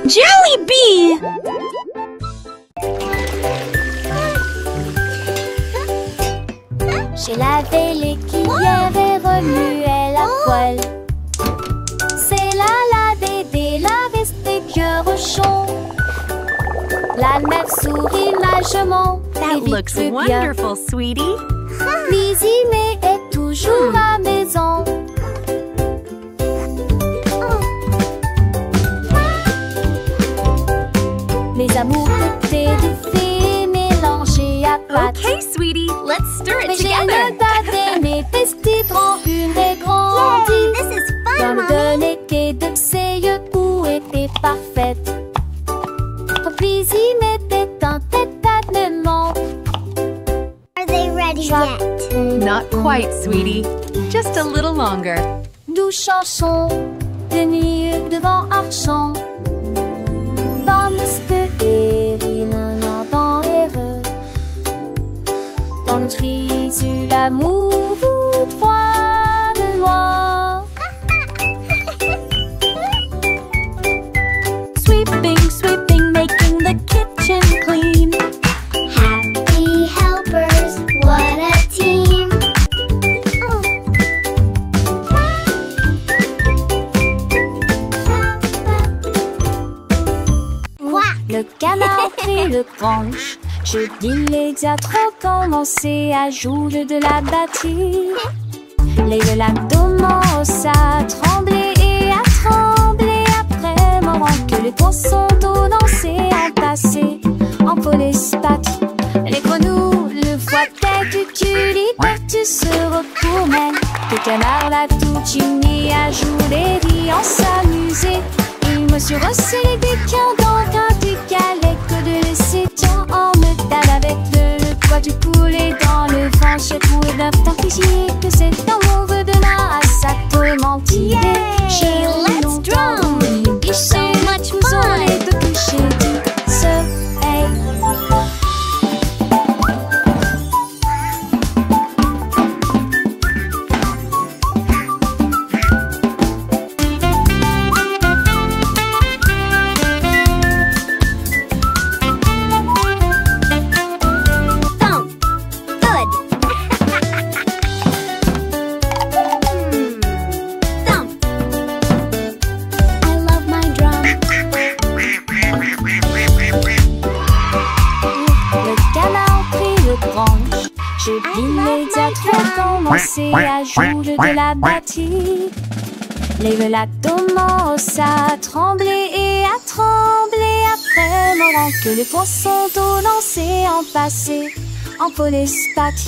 Jollibee! J'ai lavé les cuillères et remué la poêle. C'est la bébé, la veste des cœurs ronds. La mère sourit magement. That looks wonderful, sweetie. Cuisiner est toujours à maison. Les amours côtés de fées mélangés à pâte. Okay, sweetie, let's stir it Mais j'ai together. le date mes petits grands, une et grandie. This is fun, Comme Mommy. de l'été de ses yeux où était parfaite. Cuisine était un tête-à-tête. Are they ready yet? Not quite, sweetie. Just a little longer. Douce chanson de nuit devant Archon. Dans dans heureux. Dans le trisu, l'amour vous froid de loin. Sweeping, sweeping, making the kitchen clean. Happy helpers, what a team. Quack. Le canard prit le branche. Je dis les trop commencé à jouer de la batterie. Les lacs commencent à trembler et à trembler après moment que les poissons d'eau dansaient en passé en polyspath. Les grenouilles le voient tête tu lis partout se retournent. Le canard l'a tout uni à jouer et en s'amuser. Il me suis resserré des quins dans un du galet que de laisser tiens en me tape avec le poids du poulet dans le vent. J'ai trouvé d'un temps que c'est un mauvais de là à sa tourmentille. Yay, let's drum. So much fun. Et de coucher du soleil. Thump. Good. Thump. I love my drum. Le canard prit le branche. Je dis les trop commencé à jouer de la batterie. Les lacs commencent à trembler et à trembler après moment que les poissons d'eau dansaient en passé en polyspath.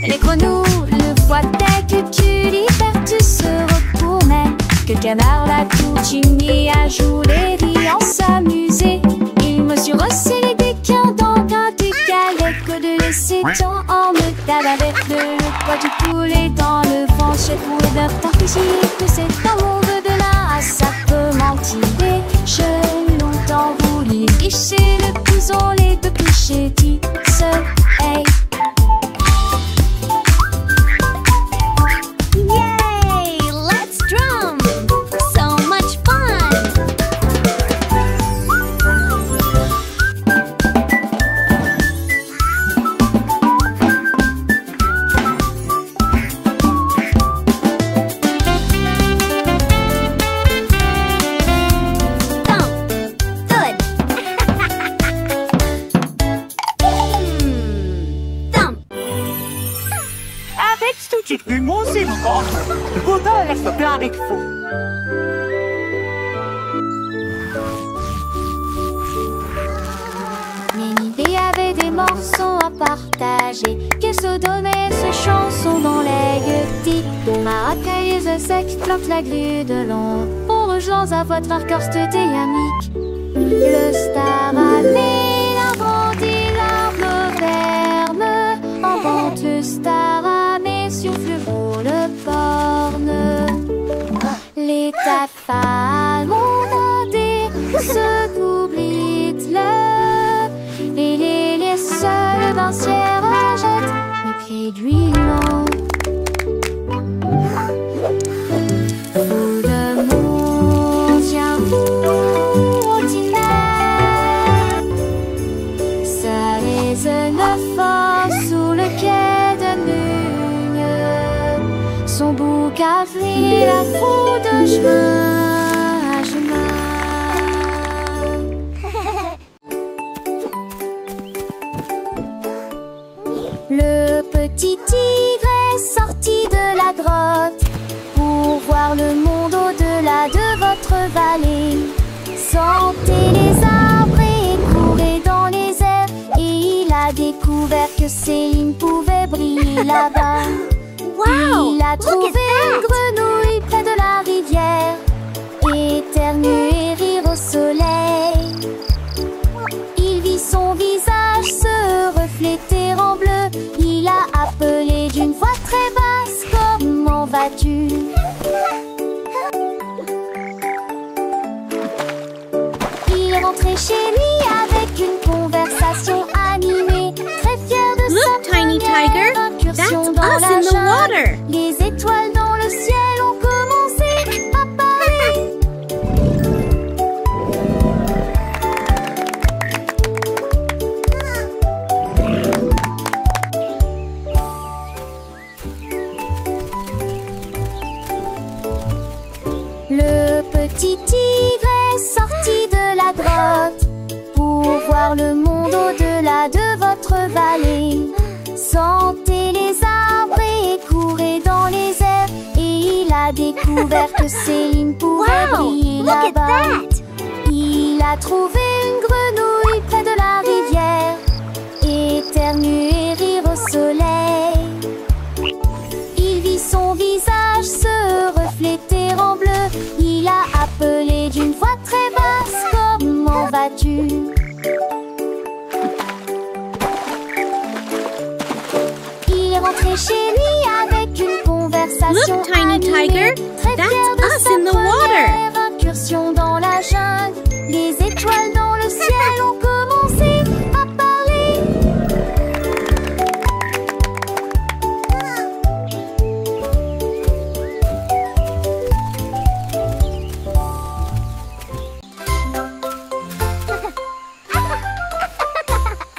Les grenouilles le voient dès que tu liberté se retournent. Que le canard l'a tout uni à jouer et en s'amuser. Il me suis resserré des quins dans un du galet que de laisser tant en me tape avec le poids du poulet dans le vent. J'ai trouvé d'un temps que c'est un mauvais de là à sa mentir. J'ai longtemps voulu licher le couson, les deux couchers du soleil. Yay, let's drum. So much fun. Thump. Good. Thump. Avec tutti più musica, potete sapere che fu. Nénibé avait des morceaux à partager, qu'elle se donnait ses chansons dans les gueutis. Maracaille et sec plantent la grue de long, pour rejoindre à votre marqueur dynamique. Le star a mis la grandi l'arbre ferme, en vente le star a mis souffle pour le porne. Les taffales ont dit ce qu'oublie le, et les seuls d'un ciel rejette mes pieds d'huilant. Fou de mon tiens vous ordinaire. la foule de juin à juin. Le petit tigre est sorti de la grotte pour voir le monde au-delà de votre vallée. Sentez les arbres et courez dans les airs. Et il a découvert que Céline pouvait briller là-bas. Wow! Il a trouvé une grenouille près de la rivière, éternuer et rire au soleil. Il vit son visage se refléter en bleu. Il a appelé d'une voix très basse: comment vas-tu? Il est rentré chez lui avec une conversation animée, très fier de Look, sa Tiny Tiger, première incursion that's dans us la in the jungle. water. Les étoiles dans le ciel ont commencé à parler. Le petit tigre est sorti de la grotte pour voir le monde au-delà de votre vallée. Sentez les arbres et courez dans les airs. Et il a découvert que Céline pouvait Wow! briller Look at là-bas. that! Il a trouvé une grenouille près de la rivière, éternuer et rire au soleil. Il vit son visage se refléter en bleu. Il a appelé d'une voix très basse: comment vas-tu? Il est rentré chez lui avec une conversation Look, Tiny animée, Tiger, très that's fier de us sa in the water. première incursion dans la jungle. Les étoiles dans le ciel ont commencé à parler.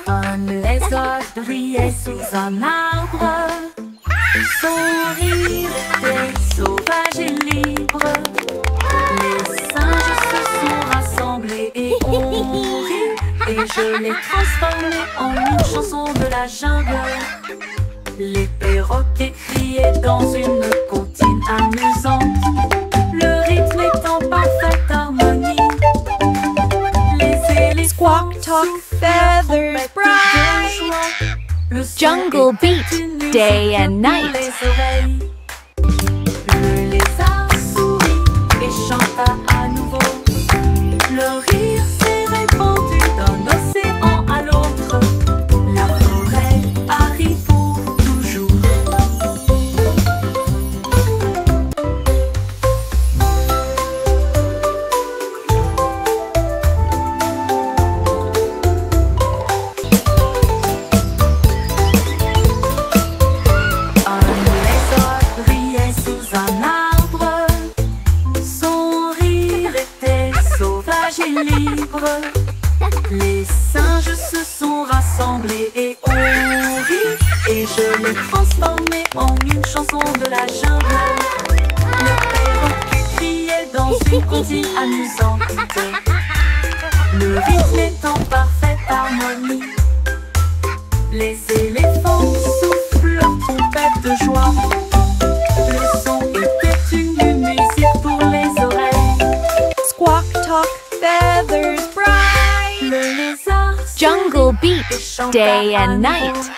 Comme les oies brillaient sous un arbre, son rire était sauvage et libre. Les singes se sont rassemblés et ont ri, et je l'ai transformé en une chanson de la jungle. Les perroquets criaient dans une comptine amusante, le rythme est en parfaite harmonie. Les éléphants Squawk, talk, feathers bright. le son Jungle était beat, une musique day and pour night. les oreilles. Le lézard sourit et chanta à nouveau. Le rire s'est répandu d'un océan à l'autre. La forêt a ri pour toujours. Un lézard brillait sous un arbre. Son rire était sauvage et libre. Les singes se sont rassemblés et ont ri, et je l'ai transformé en une chanson de la jungle. Le perroquet criait dans une comptine amusante. Le rythme est en parfaite harmonie. Les éléphants soufflent leur trompette de joie. Le son était une musique pour les oreilles. Squawk, talk, feathers bright. Le lézard Jungle beat, et chanta day à and nouveau. night.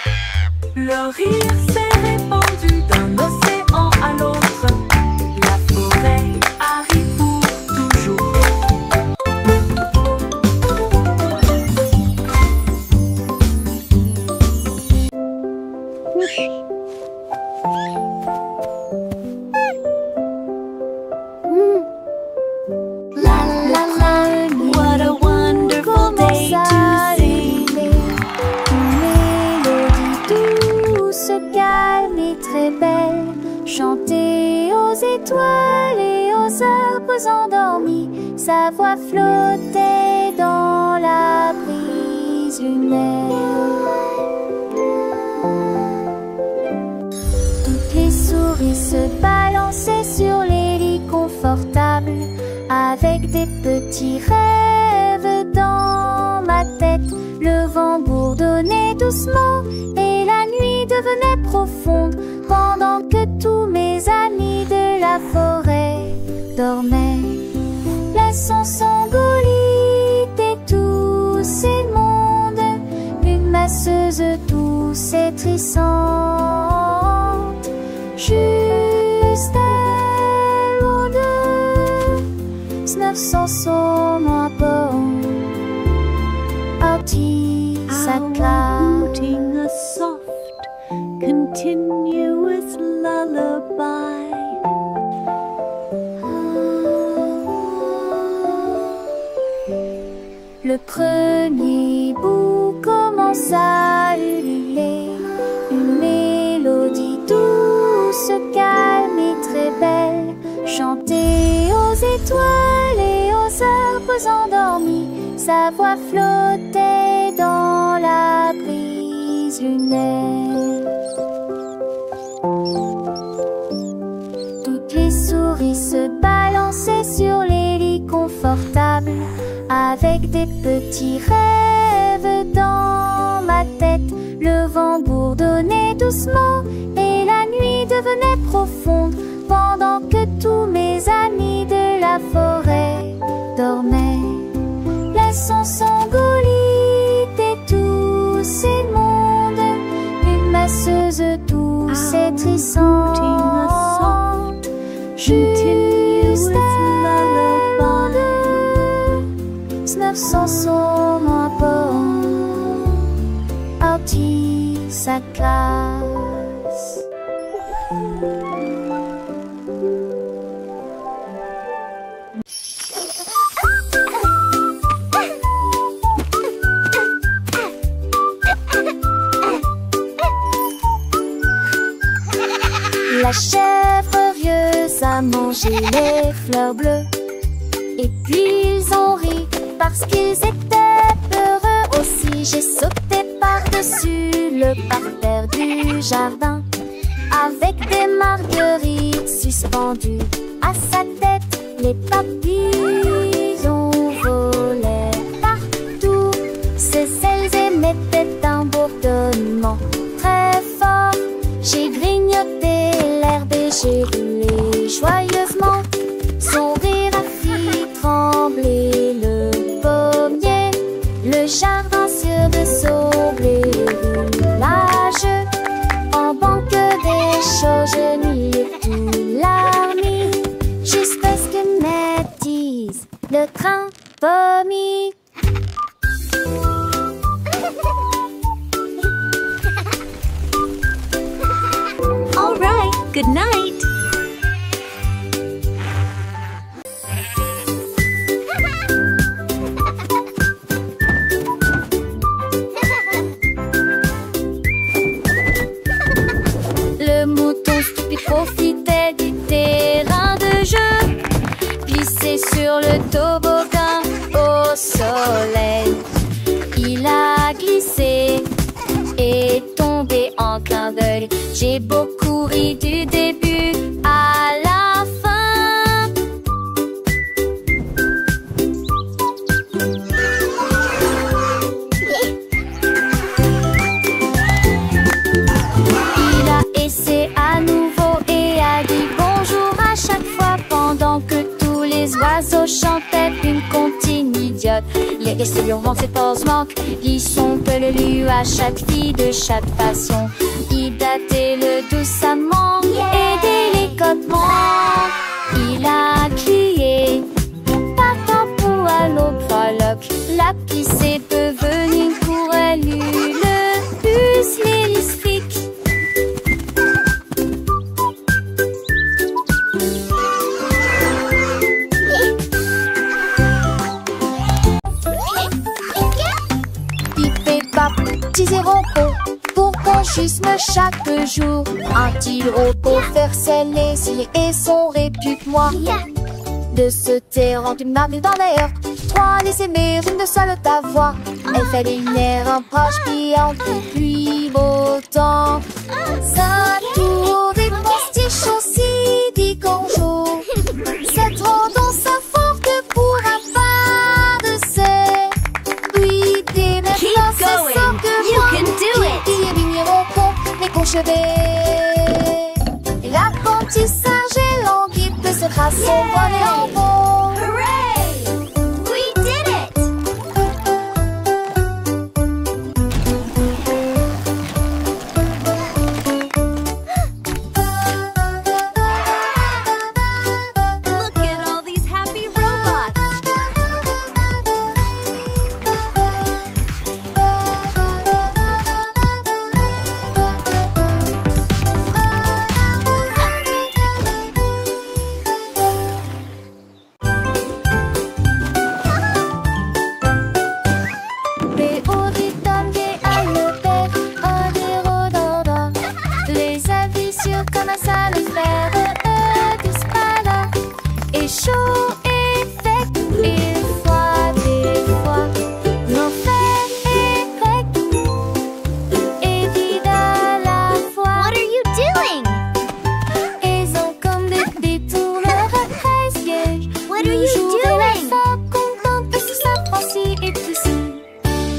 Le rire s'est répandu d'un océan à l'autre. La forêt a ri pour toujours. La la la, What a wonderful day to see. Une mélodie douce, calme et très belle, chantée aux étoiles et aux arbres endormis. Sa voix flottait dans la brise humaine. Toutes les souris se balançaient sur les confortable, avec des petits rêves dans ma tête. Le vent bourdonnait doucement et la nuit devenait profonde, pendant que tous mes amis de la forêt dormaient. Laissons Sangolite et tous ces mondes, une masseuse douce et trissante, juste elle ou deux, 900 sont à bord. Outing a soft, continuous lullaby. Le premier bout commence à ululer, une mélodie douce, calme et très belle, chantée aux étoiles et aux arbres endormis. Sa voix flottait dans la brise lunaire. Toutes les souris se balançaient sur les lits confortables, avec des petits rêves dans ma tête. Le vent bourdonnait doucement et la nuit devenait profonde, pendant que tous mes amis de la forêt dormaient. Laissons Sangolite et tous ces mondes, une masseuse douce et trissante, juste elle ou deux, 900 sont à bord. Outie sa classe. La chèvre rieuse a mangé les fleurs bleues, et puis ils ont ri parce qu'ils étaient peureux aussi. J'ai sauté par-dessus le parterre du jardin, avec des marguerites suspendues à sa tête. Les papillons volaient partout, ses ailes émettaient un bourdonnement très fort. J'ai grignoté l'herbe et j'ai roulé joyeusement. Son rire a fait trembler le pommier, le jardin sur de son blé roulage. En banque des champs, je nuis tout la nuit, jusqu'à ce que m'attise le train pommier. All right, good night. Le mouton stupide profitait du terrain de jeu, glissé sur le toboggan au soleil. Il a glissé et tombé en clin d'œil. J'ai beaucoup ri du début à la fin. Il a essayé à nouveau et a dit bonjour à chaque fois, pendant que tous les oiseaux chantaient une comptine idiote. Les restes hurlement ses pauses manquent, ils sont peu le lu à chaque fille de chaque façon. Il datait le doucement et délicatement. Il a crié partant pour à l'aube fraloc. La pisse est devenue pour elle le bus l'hélistrique. Petits héros pour conchisme chaque jour. Un petit repos faire ses laisirs et son répute-moi. De se taire en une marque dans l'air, trois les aimer, une de seule ta voix. Elle fait une air un proche pliant depuis beau temps. Sa tour des postiches aussi dit bonjour. dans sa forte pour avoir de ses bruités. Maintenant c'est sort de moi qui est vigneron con et conchevet. Et l'apprentissage est languide de cette race au bon et en bon. Hooray! We did it! Look at all these happy robots. Les avis sur comment ça le faire disent pas là. Et chaud et sec et froid des fois. L'enfer est grec et vide à la fois. What are you doing? Ils ont comme des détourneurs à 13 gauges. What are you doing? Contente parce que ça franchit et tout ça.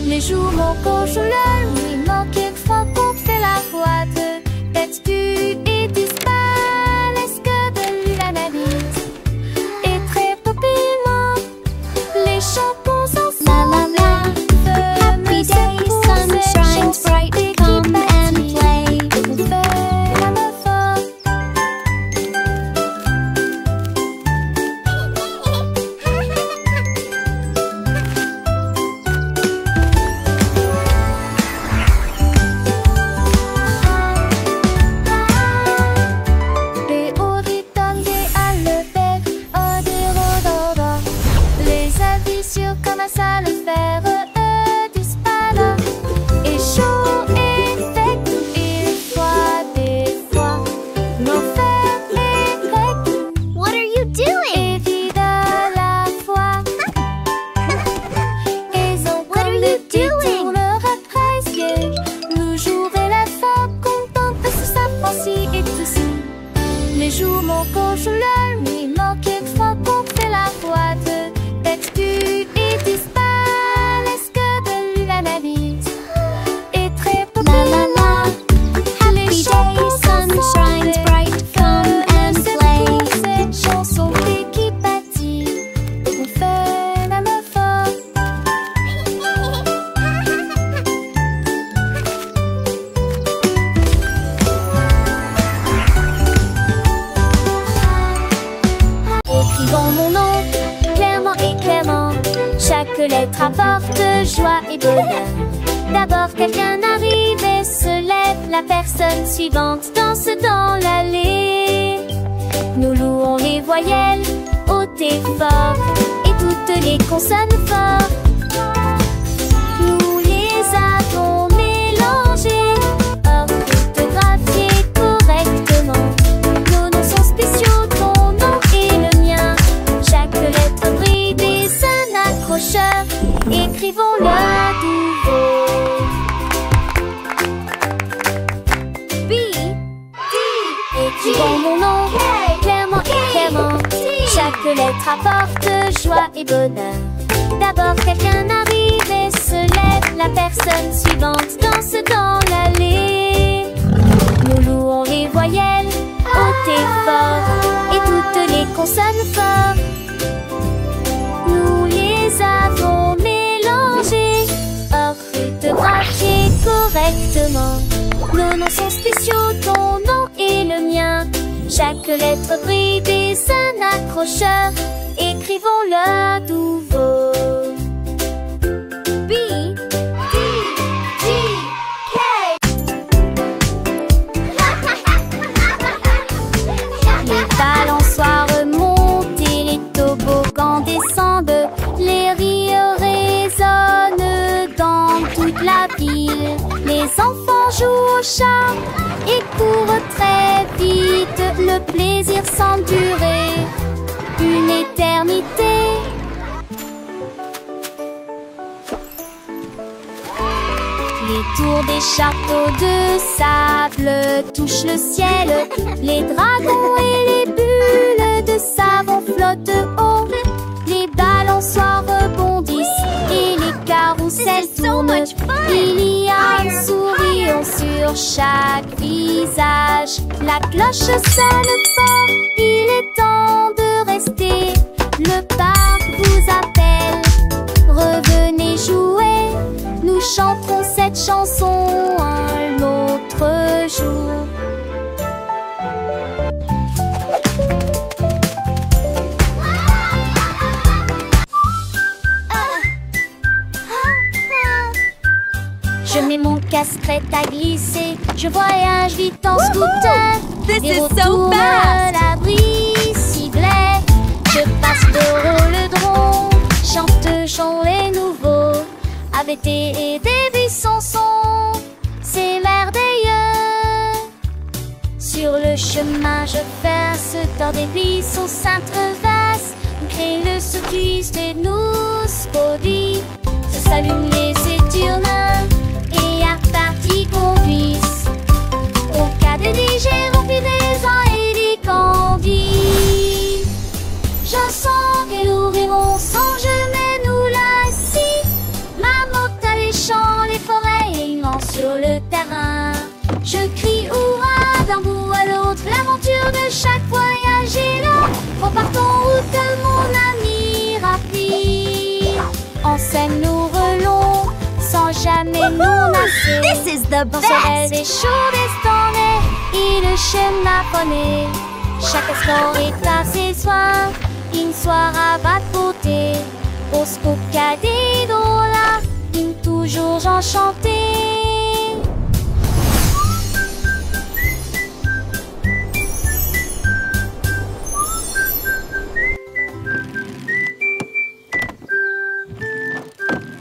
Les jours mon coach la nuit manque quelquefois qu'on fait la boîte. Tête du et disparaît est-ce que de la navire. Et très rapidement les champons sont La la la. Happy day, sun shines bright. Come and play. On fait la meuf fort. Les auditeurs des Alpes, des rhododendrons. Les avis sur comment ça le faire disent pas là. Et chaud et sec et froid des fois. L'enfer est grec What are you doing? et vide à la fois. Ils ont What are comme you des doing? détourneurs à 13 gauges. Le jour et la femme contente parce que ça franchit et tout ça. Les jours mon coach la nuit manque quelquefois qu'on fait la boîte. Tête du et disparaît est-ce que de la navire. Et très La la la. Happy day, sun shines bright. Come and play. Cette chanson qui bâtit, on fait la meuf fort. Écrivons mon nom, clairement et clairement. Chaque lettre apporte joie et bonheur. D'abord quelqu'un arrive et se lève. La personne suivante danse dans l'allée. Nous louons les voyelles hautes et fortes et toutes les consonnes fortes. Nous les avons mélangées, orthographiées correctement. Nos noms sont spéciaux, ton nom et le mien. Chaque lettre brille des un accrocheur. Écrivons-le à nouveau. B, D. Écrivons mon nom, clairement et clairement. Chaque lettre apporte joie et bonheur. D'abord quelqu'un arrive et se lève. La personne suivante danse dans l'allée. Nous louons les voyelles hautes et fortes et toutes les consonnes fortes. Nous les avons mélangées, orthographiées correctement. Nos noms sont spéciaux, ton nom et le mien. Chaque lettre brille des un accrocheur. Écrivons-le à nouveau. B, D, G, K. Les balançoires montent et les toboggans descendent. Les rires résonnent dans toute la ville. Les enfants jouent au chat et courent très vite. Le plaisir semble durer une éternité. Les tours des châteaux de sable touchent le ciel. Les dragons et les bulles de savon flottent au sur chaque visage. La cloche sonne fort, il est temps de rester. Le parc vous appelle, revenez jouer. Nous chanterons cette chanson un autre jour. Je mets mon casque-prêt à glisser. Je voyage vite en scooter. This Et is retourne so à fast! l'abri ciblé. Je passe de rôle-dron, chante chant les nouveaux. Avec et des buissons sont, c'est merveilleux. Sur le chemin, je verse dans des buissons s'intreversent. Crée le cycliste et nous spodie. Se s'allument les éturnins et à partie conduisent. Au cas de j'ai rempli des ans et des candies. Je sens qu'elle ouvrit mon songe, mais nous là-ci. Ma moto les champs, les forêts et il lance sur le terrain. Je crie hurrah d'un bout à l'autre, l'aventure de chaque voyage est là. Repartons route mon ami rapide. En scène nous relons, sans jamais nous lasser. This is the Dans ce rêve best! des chauds destins et le schéma poney. Chaque espoir est à ses soins, une soirée va de beauté. Au scoop cadet là, une toujours enchanté.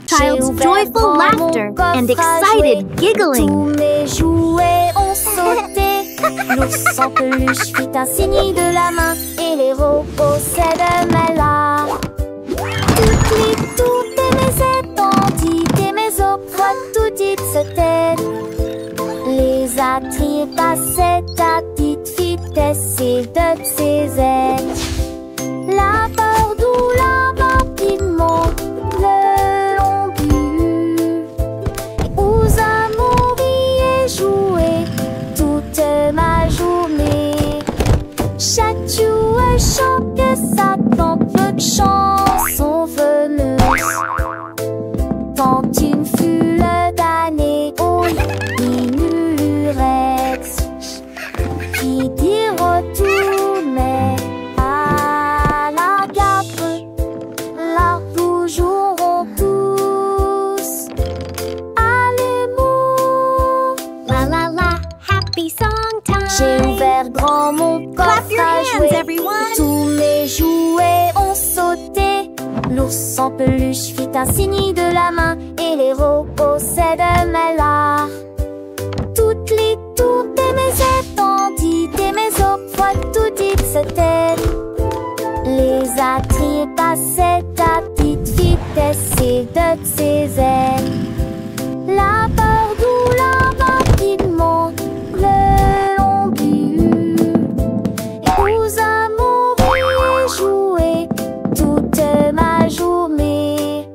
Child's joyful laughter and excited giggling. Tous mes jouets ont sauté. L'ours en peluche fit un signe de la main et les possèdent mes là. Toutes mes étendues et mes opres, tout dites se tête. Les attirent à cette petite vitesse et de ses ailes. La peur d'où la rapidement le long but. Aux amours et jouer toute ma journée. Chaque jouet chante que ça tente peu de chansons veneuses. Tant une foule d'années au minurex qui dit retourner à la gare. Là nous jouerons tous à l'amour. La la la, happy song time. J'ai ouvert grand mon coffre Clap your à hands, jouer. everyone. Tous mes jouets ont sauté. L'ours en peluche fit un signe de la main et les possèdent mes là. Toutes les tours et mes étendues et mes opres, tout dites se tête. Les attirent à cette petite vitesse et de ses ailes. La peur d'où la rapidement le long but. Et aux amours et jouer toute ma journée.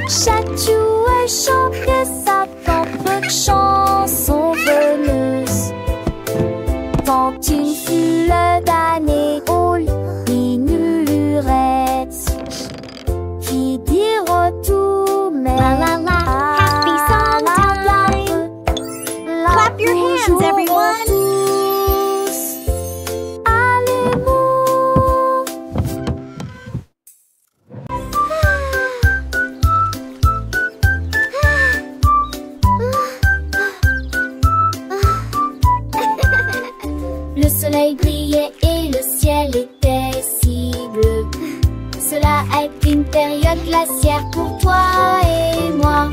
Chaque jouet chante que ça tente peu de chansons veneuses. Tant une foule d'années au minurettes qui dit retour mais La la la, happy song time. Clap your hands, everyone. Tous à l'amour. Le soleil brillait et le ciel était si bleu. Cela a été une période glaciaire pour toi et moi.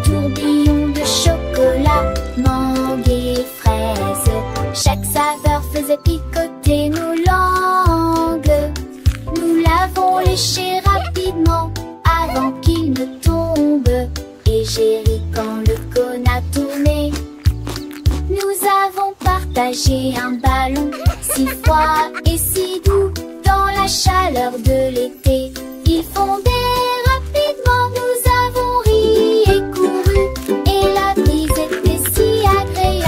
Tourbillon de chocolat, mangue et fraises. Chaque saveur faisait picoter nos langues. Nous l'avons léché rapidement avant qu'il ne tombe. Et j'ai ri quand le cône a tourné. Nous avons partagé un ballon si froid et si doux dans la chaleur de l'été. Il fondait rapidement, nous avons ri et couru et la brise était si agréable.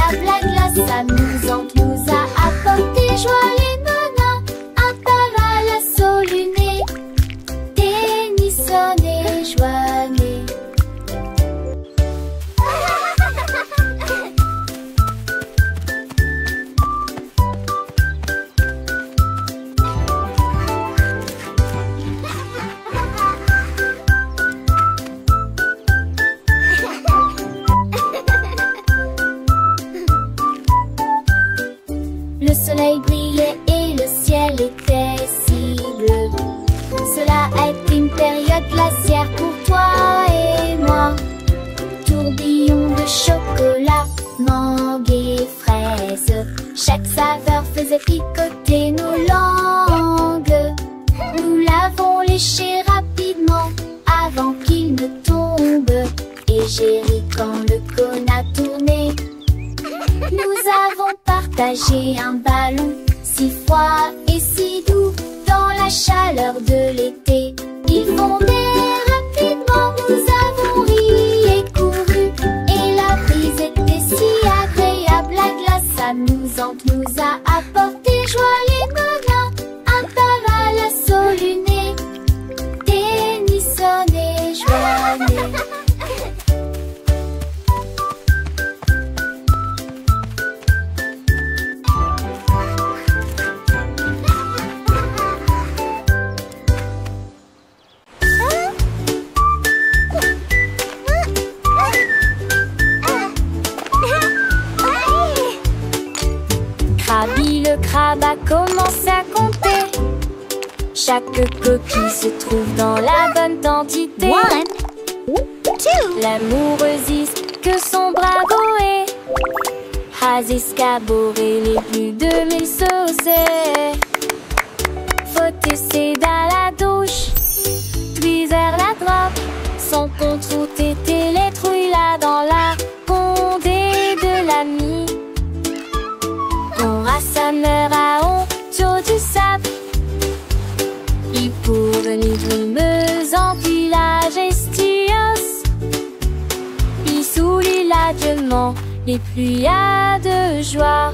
joignez. Le soleil brillait et le ciel était si bleu. Cela est une période glaciaire pour toi et moi. Tourbillon de chocolat, mangue et fraise. Chaque saveur faisait picoter nos langues. Nous l'avons léché rapidement avant qu'il ne tombe. Et j'ai ri quand le cône a tourné. Nous avons partagé un ballon si froid et si doux dans la chaleur de l'été. Il fondait rapidement, nous avons ri et couru. Et la brise était si agréable, la glace amusante nous a apporté joie et bonheur. Un tabac à la solunée, Tennyson et joignez. Krabi le crabe a commencé à compter. Chaque coquille se trouve dans la bonne quantité. 1, 2. L'amoureuse que son bravo est. Has escaboré les plus de 1000 saucés. Faut essayer dans la douche, puis vers la droite. Son compte route était les trouilles là dans la condé de l'ami. Ton rassembleur à honte du sable. Il pour venir brumeuse en village estios. Il sourit largement les pluies de joie.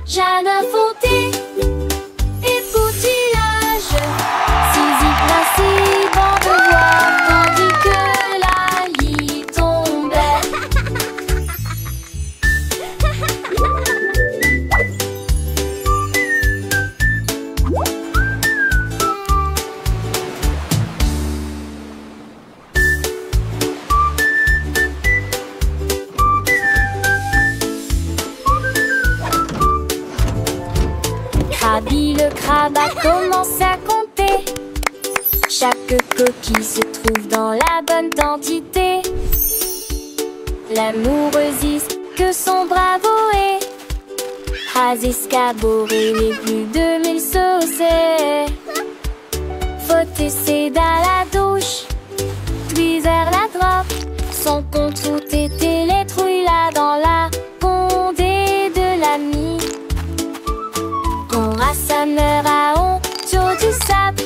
Jeanne Fonté et poutillage. Saisie principe en devoir tandis que la lit tombait. Krabi le crabe a commencé à compter. Chaque coquille se trouve dans la bonne quantité. L'amoureuse que son bravo est. Has escaboré les plus de 1000 saucés. Faut essayer dans la douche, puis vers la droite. Son compte route était les trouilles là dans la condé de l'ami. Ton rassembleur à honte du sable.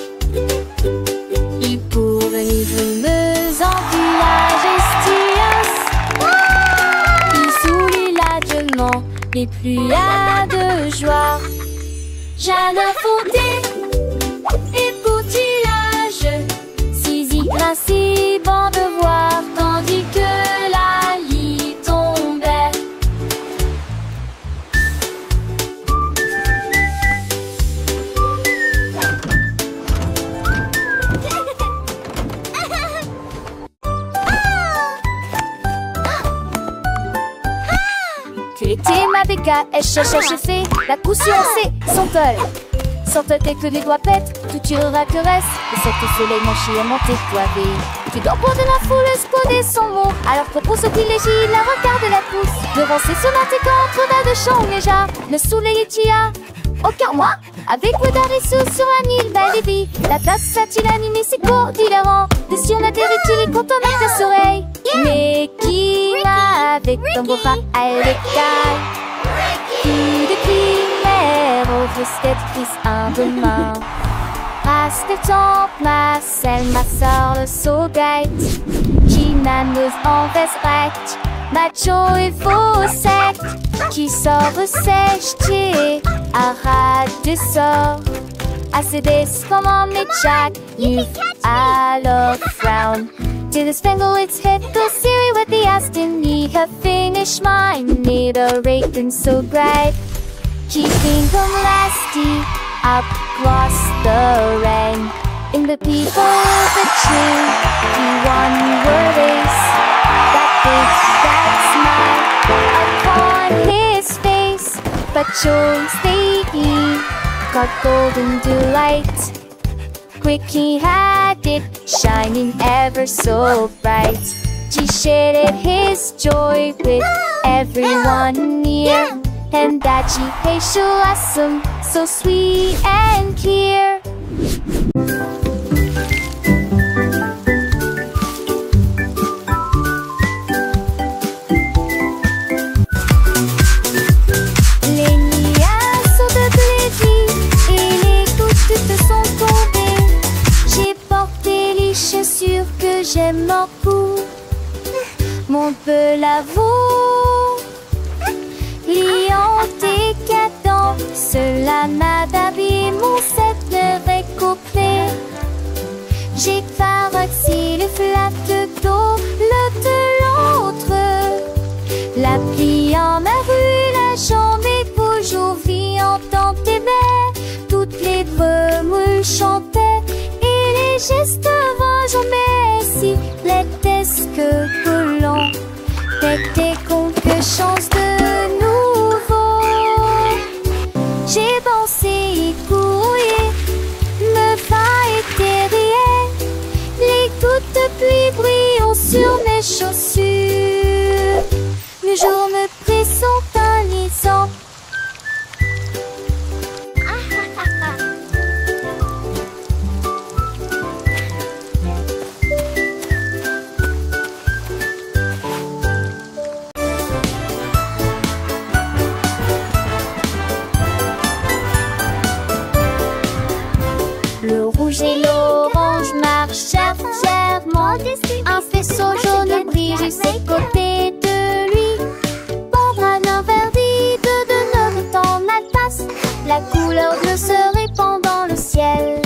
Il pour venir brumeuse en village estios. Il sourit largement les pluies de joie. Jeanne Fonté et poutillage. Saisie principe en devoir tandis que la lit tombait. Tu étais ma BKSHHC, la caution c'est son tol. Sans te tête que les doigts pètent, tout tirera que reste. Et cette soleil manché à monter toivé. Tu dois prendre la foule, esconder son mot. Alors propose ce privilégie, la regarde la pousse. Devant ses sonates contre de chant déjà. Le soleil est tia, aucun moi. Avec Wodarisou sur un île, belle et vie. La place a-t-il animé ses cours d'hilarant. De si on atterrit-il et quand on a tes oreilles. Mais qui va avec ton beau rap à l'écaille. Qui de primaire au frisket prise un demain. Race de temps, ma selle, ma sœur, le saugate. Qui n'amuse en veste recte. Macho et faussette. Qui sort sèche, à ras de sort. I say this, come on, me Jack, you I love frown. Till the spangle its hit the Siri with the Aston, ye have finished mine, need a rating so bright. Keeping them lasty, across the rain. In the people of the tree, he won your race. That big, that smile upon his face. But chose they got golden delight. Quick he had it, shining ever so bright. He shared his joy with everyone near. And that she hates awesome, so sweet and clear. Les nuages sont devenus et les gouttes sont tombées. J'ai porté les chaussures que j'aime beaucoup. Mon peu l'avoue, liant décadent, cela m'a d'habillé mon set récoupé. J'ai paroxy le flatte d'eau, le de l'autre. La pliant ma rue, la jambe est toujours vivante dans tes baies. Toutes les brumes chantaient et les gestes jamais si laitesques que l'on était quelque chance de nouveau. J'ai pensé y courir, me va éterrier. Les gouttes de pluie brillent sur mes chaussures. Le jour me présente un lisant. Le rouge et l'orange marchèrent fièrement. Un faisceau jaune brille à ses côtés de lui. Pendra l'interdit de notre temps passe. La couleur bleue se répand dans le ciel.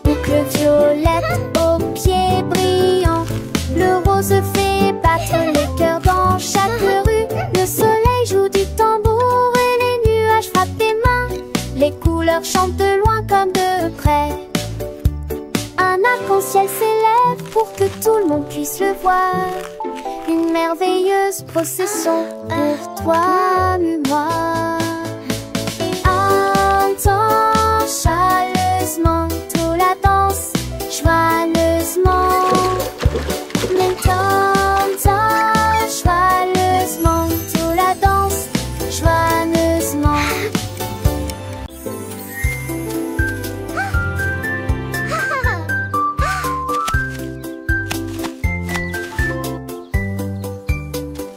Boucle violette aux pieds brillants. Le rose fait battre les cœurs dans chaque rue. Le soleil joue du tambour et les nuages frappent des mains. Les couleurs chantent de loin comme de près. Un arc-en-ciel s'élève pour que tout le monde puisse le voir. Une merveilleuse procession pour toi et moi. Entends chaleureusement toute la danse, joyeusement. Joyeusement, toute la danse, joyeusement.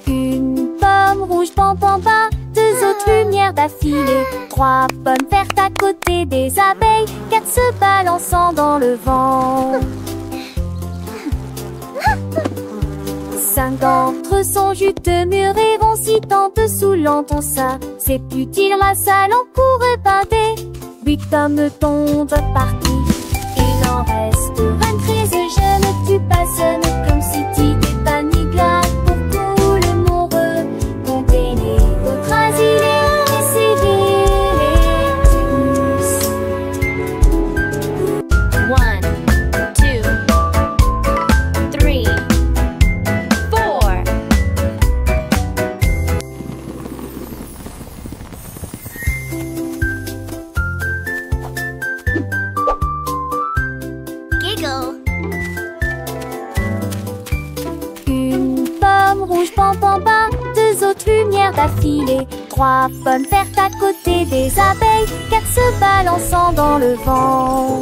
Une pomme rouge, bam, bam, bam, deux autres lumières d'affilée. Trois pommes vertes à côté des abeilles, quatre se balançant dans le vent. 5 d'entre eux sont juteux, mûrs et vont si tant dessous l'entend ça. C'est plus dire la salle en cours et badé. 8 hommes tombent partis. Il en reste 23. Je ne tue pas seul comme si tu t'es pas ni glace. Pour tout le monde contenez votre asile et sévère tous. 1, 2, 3, 4. Giggle. Une pomme rouge, bam, bam, bam, deux autres lumières d'affilée. 3 pommes vertes à côté des abeilles, 4 se balançant dans le vent.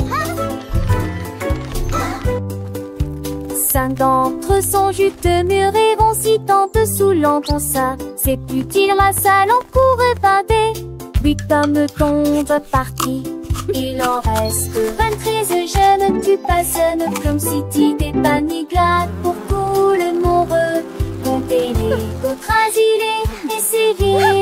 5 d'entre eux sont juteux, mûrs et vont si tant dessous l'entend ça. C'est plus dire la salle en cours et badé. 8 hommes tombent partis. Il en reste 23. Je ne tue pas seul comme si tu t'es pas ni glade. Pour tout le monde trasilé et séville.